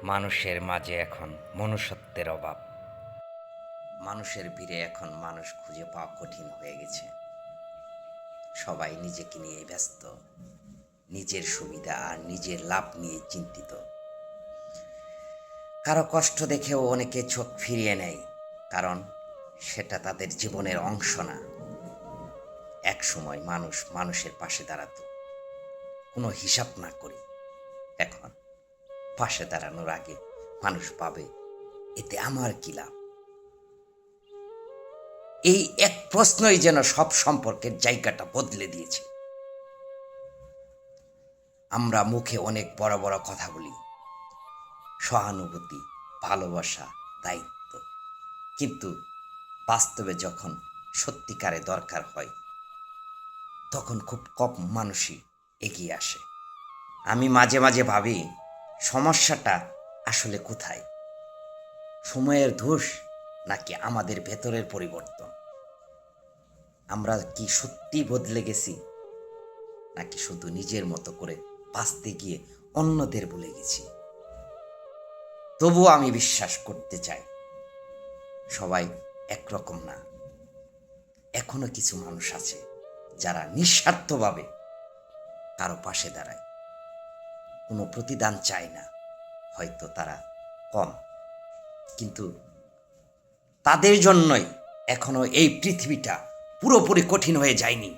মানুষের মাঝে এখন মনুষ্যত্বের অভাব। মানুষের ভিড়ে এখন মানুষ খুঁজে পাওয়া কঠিন হয়ে গেছে। সবাই নিজেকে নিয়ে ব্যস্ত, নিজের সুবিধা আর নিজের লাভ নিয়ে চিন্তিত। কারো কষ্ট দেখেও অনেকে চোখ ফিরিয়ে নেয়, কারণ সেটা তাদের জীবনের অংশ না। এক সময় মানুষ মানুষের পাশে দাঁড়াতো কোনো হিসাব না করে। এখন পাশে দাঁড়ানোর আগে মানুষ ভাবে, এতে আমার কি লাভ? এই এক প্রশ্নই যেন সব সম্পর্কের জায়গাটা বদলে দিয়েছে। আমরা মুখে অনেক বড় বড় কথা বলি, সহানুভূতি, ভালোবাসা, দায়িত্ব, কিন্তু বাস্তবে যখন সত্যিকারে দরকার হয় তখন খুব কম মানুষই এগিয়ে আসে। আমি মাঝে মাঝে ভাবি, সমস্যাটা আসলে কোথায়? সময়ের দোষ নাকি আমাদের ভেতরের পরিবর্তন? আমরা কি সত্যি বদলে গেছি, নাকি শুধু নিজের মতো করে বাঁচতে গিয়ে অন্যদের ভুলে গেছি? তবুও আমি বিশ্বাস করতে চাই, সবাই একরকম না। এখনো কিছু মানুষ আছে যারা নিঃস্বার্থভাবে কারো পাশে দাঁড়ায়, কোনো প্রতিদান চায় না। হয়তো তারা কম, কিন্তু তাদের জন্যই এখনো এই পৃথিবীটা পুরোপুরি কঠিন হয়ে যায়নি।